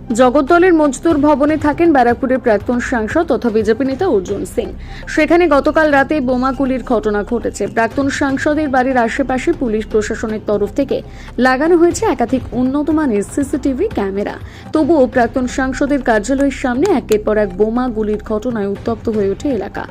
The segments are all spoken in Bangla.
জগদ্দলের মজদুর ভবনে থাকেন ব্যারাকপুরের প্রাক্তন সাংসদ তথা বিজেপি নেতা অর্জুন সিং। সেখানে গতকাল রাতে বোমাগুলির ঘটনা ঘটেছে। প্রাক্তন সাংসদের বাড়ির আশেপাশে পুলিশ প্রশাসনের তরফ থেকে লাগানো হয়েছে একাধিক উন্নত মানের সিসিটিভি ক্যামেরা। তবুও প্রাক্তন সাংসদের কার্যালয়ের সামনে একের পর এক বোমাগুলির ঘটনায় উত্তপ্ত হয়ে ওঠে এলাকা।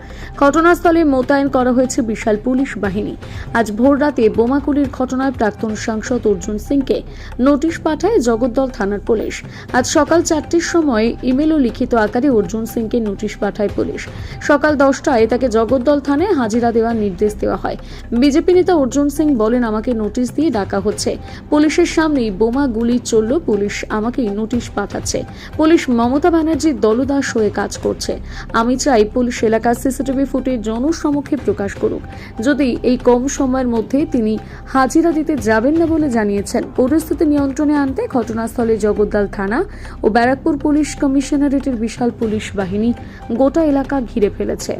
ঘটনাস্থলে মোতায়েন করা হয়েছে বিশাল পুলিশ বাহিনী। আজ ভোররাতে বোমাগুলির ঘটনায় প্রাক্তন সাংসদ অর্জুন সিংকে নোটিশ পাঠায় জগদ্দল থানার পুলিশ। আজ সকাল 4টের সময় ইমেল ও লিখিত আকারে অর্জুন সিংকে নোটিশ পাঠায় পুলিশ। সকাল 10টায় তাকে জগদ্দল থানায় হাজিরা দেওয়ার নির্দেশ দেওয়া হয়। বিজেপি নেতা অর্জুন সিং বলেন, আমাকে নোটিশ দিয়ে ডাকা হচ্ছে, পুলিশের সামনেই বোমা গুলি চলল, পুলিশ আমাকেই নোটিশ পাঠাচ্ছে। পুলিশ মমতা ব্যানার্জির দলদাস হয়ে কাজ করছে। আমি চাই পুলিশ এলাকার সিসিটিভি ফুটেজ জনসমক্ষে প্রকাশ করুক। যদি এই কম সময়ের মধ্যে তিনি হাজিরা দিতে যাবেন না বলে জানিয়েছেন। পরিস্থিতি নিয়ন্ত্রণে আনতে ঘটনাস্থলে জগদ্দল থানা ও ব্যারাকপুর পুলিশ কমিশনারেটের বিশাল পুলিশ বাহিনী গোটা এলাকা ঘিরে ফেলেছে।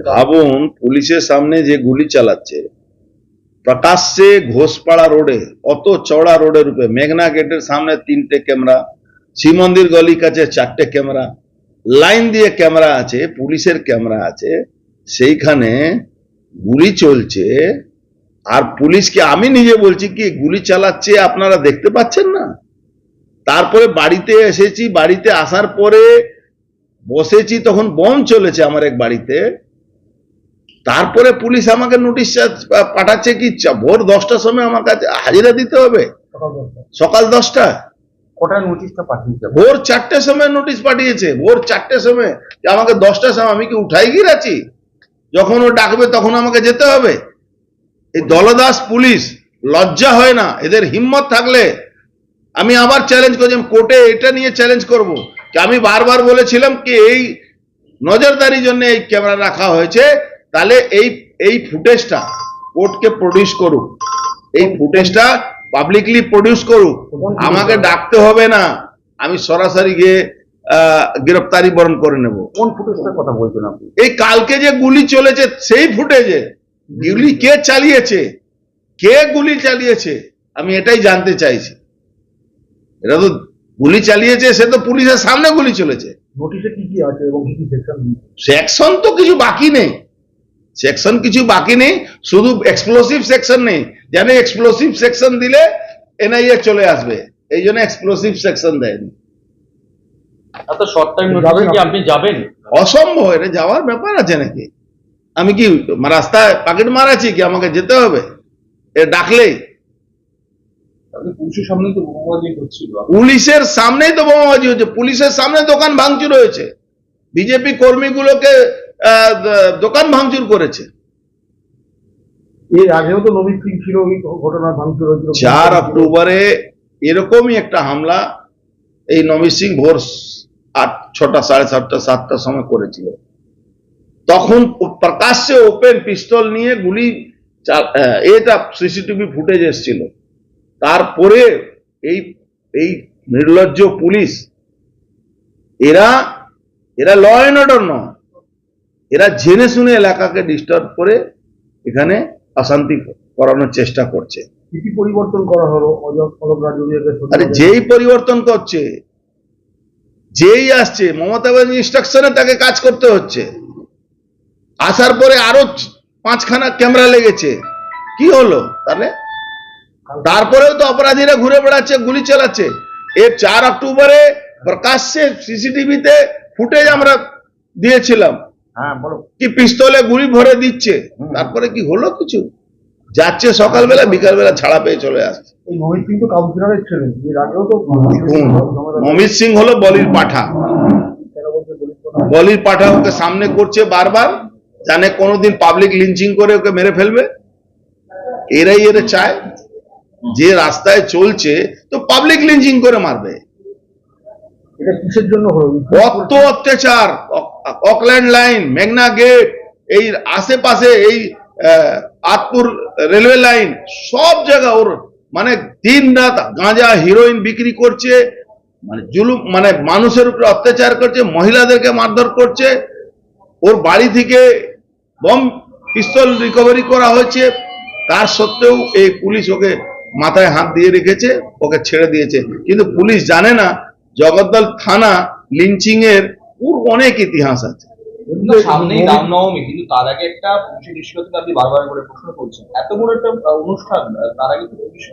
ভাবুন, পুলিশের সামনে যে গুলি চালাচ্ছে, প্রকাশ্যে ঘোষপাড়া রোডে, অত চওড়া রোডের উপরে, মেঘনা গেটের সামনে 3টে ক্যামেরা, শিব মন্দির গলির কাছে 4টে ক্যামেরা, লাইন দিয়ে ক্যামেরা আছে, পুলিশের ক্যামেরা আছে, সেইখানে গুলি চলছে। আর পুলিশকে আমি নিজে বলছি কি গুলি চালাচ্ছে আপনারা দেখতে পাচ্ছেন না? তারপরে বাড়িতে এসেছি, বাড়িতে আসার পরে বসেছি, তখন বোম চলেছে আমার এক বাড়িতে। তারপরে পুলিশ আমাকে নোটিশ পাঠাচ্ছে কি ভোর 10টার সময় আমার কাছে হাজিরা দিতে হবে। সকাল 10টা কোটায় নোটিশটা পাঠিয়েছে, ভোর 4টের সময় নোটিশ পাঠিয়েছে। ভোর 4টের সময় আমাকে 10টার সময়, আমি কি উঠাই গিয়ে আছি? যখন ও ডাকবে তখন আমাকে যেতে হবে। এই দলদাস পুলিশ লজ্জা হয় না? এদের হিম্মত থাকলে আমি আবার চ্যালেঞ্জ করছি, কোর্টে এটা নিয়ে চ্যালেঞ্জ করব। আমি বারবার বলেছিলাম কি এই নজরদারির জন্য এই ক্যামেরা রাখা হয়েছে, তাহলে এই ফুটেজটা কোর্টকে প্রডিউস করুক, এই ফুটেজটা পাবলিকলি প্রডিউস করুক। আমাকে ডাকতে হবে না, আমি সরাসরি গিয়ে গ্রেফতারি বরণ করে নেব। কোন ফুটেজটার কথা বলছেন আপনি? এই কালকে যে গুলি চলেছে সেই ফুটেজে গুলি কে চালিয়েছে, কে গুলি চালিয়েছে, আমি এটাই জানতে চাইছি। এটা তো গুলি চালিয়েছে, সে তো পুলিশের সামনে গুলি চলেছে। নোটিশে কি কি আছে এবং কি কি সেকশন? সেকশন তো কিছু বাকি নেই, সেকশন কিছু বাকি নেই, শুধু এক্সপ্লোসিভ সেকশন নেই। জানে এক্সপ্লোসিভ সেকশন দিলে এনআইএ চলে আসবে, এই জন্য এক্সপ্লোসিভ সেকশন দেয়নি। এত শর্ট টাইম নোটিশে কি আপনি যাবেন? অসম্ভব, এটা যাওয়ার ব্যাপার আছে নাকি? আমি কি রাস্তায় পকেট মারাছি কি আমাকে যেতে হবে? এ ডাকলেই পুলিশের সামনে তো বোমাবাজি হচ্ছিল, পুলিশের সামনেই তো বোমাবাজি হচ্ছে, পুলিশের সামনে দোকান ভাঙচুর হয়েছে, বিজেপি কর্মীগুলোকে দোকান ভাঙচুর করেছে। এর আগেও তো নবীন সিং ছিল, ওই ঘটনা ভাঙচুর হয়েছিল 4 অক্টোবরে এরকমই একটা হামলা এই নবীন সিং ভোর 6টা, 7:30, 7টার সময় করেছিল। তখন প্রকাশ্যে ওপেন পিস্তল নিয়ে গুলি, এটা সিসিটিভি ফুটেজ এসেছিল। তারপরে এই নির্লজ্জ পুলিশ, এরা ল অ্যান্ড অর্ডার নয়, এরা জেনে শুনে এলাকাকে ডিস্টার্ব করে এখানে অশান্তি করানোর চেষ্টা করছে। কি পরিবর্তন করা হলো? আরে যেই পরিবর্তন করছে, যেই আসছে, মমতা ব্যানার্জি ইনস্ট্রাকশনে তাকে কাজ করতে হচ্ছে। আসার পরে আরো 5খানা ক্যামেরা লেগেছে, কি হলো তাহলে? তারপরেও তো অপরাধীরা ঘুরে বেড়াচ্ছে, গুলি চালাচ্ছে। এর 4 অক্টোবরে প্রকাশ্যে সিসিটিভিতে ফুটেজ আমরা দিয়েছিলাম, হ্যাঁ বলো, কি পিস্তলে গুলি ভরে দিচ্ছে। তারপরে কি হলো? কিছু যাচ্ছে সকালবেলা, বিকালবেলা ছাড়া পেয়ে চলে আসছে। এই নবীন সিং তো কাউন্সিলরের ছিলেন, এর আগেও তো নমিত সিং হলো বলির পাঠা, বলির পাঠা ওকে সামনে করছে বারবার, জানে কোনোদিন পাবলিক লিঞ্চিং করে ওকে মেরে ফেলবে। এরাই এরা চায় যে রাস্তায় চলছে তো পাবলিক লিঞ্চিং করে মারবে। এটা কিসের জন্য হলো? কত অত্যাচার! অকল্যান্ড লাইন, মেঘনা গেট, এই আশেপাশে এই আতপুর রেলওয়ে লাইন, সব জায়গা ওর মানে দিন রাত গাঁজা হিরোইন বিক্রি করছে, মানে জুলুম, মানে মানুষের উপরে অত্যাচার করছে, মহিলাদেরকে মারধর করছে। ওর বাড়ি থেকে বম পিস্তল রিকভারি করা হয়েছে, তার সত্ত্বেও এই পুলিশ ওকে মাথায় হাত দিয়ে রেখেছে, ওকে ছেড়ে দিয়েছে। কিন্তু পুলিশ জানে না জগদ্দল থানা লিঞ্চিং এর অনেক ইতিহাস আছে। কিন্তু সামনেই রামনবমী, কিন্তু তার আগে একটা পুলিশের নিষ্ক্রিয়তা আপনি বারবার করে প্রশ্ন করছেন। এত বড় একটা অনুষ্ঠান, তার আগে তো পুলিশ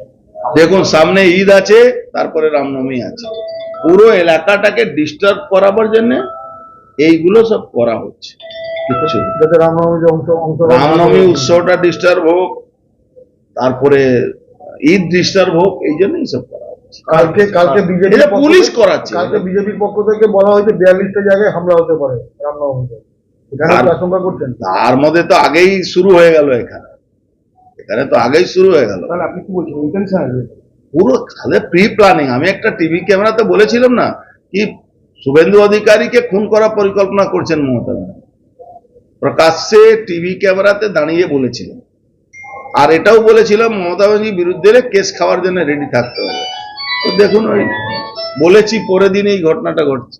দেখুন, সামনে ঈদ আছে, তারপরে রামনবমী আছে, পুরো এলাকাটাকে ডিস্টার্ব করাবার জন্য এইগুলো সব করা হচ্ছে। কিচ্ছু না। যাতে রামনবমীর অংশ রামনবমী উৎসবটা ডিস্টার্ব হোক, তারপরে ঈদ ডিস্টার্ব হোক, এই জন্যই সব করা হচ্ছে। কালকে বিজেপি এটা পুলিশ করাচ্ছে। কালকে বিজেপির পক্ষ থেকে বলা হয়েছে 42টা জায়গায় হামলা হতে পারে রামনবমীতে, এখানে কি আশঙ্কা করছেন? তার মধ্যে তো আগেই শুরু হয়ে গেল, এখানে তো আগেই শুরু হয়ে গেল। তাহলে আপনি কি বলছেন, ইন্টেনশন আছে? পুরো খালে প্রি প্ল্যানিং। আমি একটা টিভি ক্যামেরাতে বলেছিলাম না কি শুভেন্দু অধিকারীকে খুন করার পরিকল্পনা করছেন মমতা ব্যানার্জি, প্রকাশ্যে টিভি ক্যামেরাতে দাঁড়িয়ে বলেছিলেন। আর এটাও বলেছিলাম মমতা ব্যানার্জির বিরুদ্ধে কেস খাওয়ার জন্য রেডি থাকতে হবে। তো দেখুন, ওই বলেছি পরের দিন এই ঘটনাটা ঘটছে।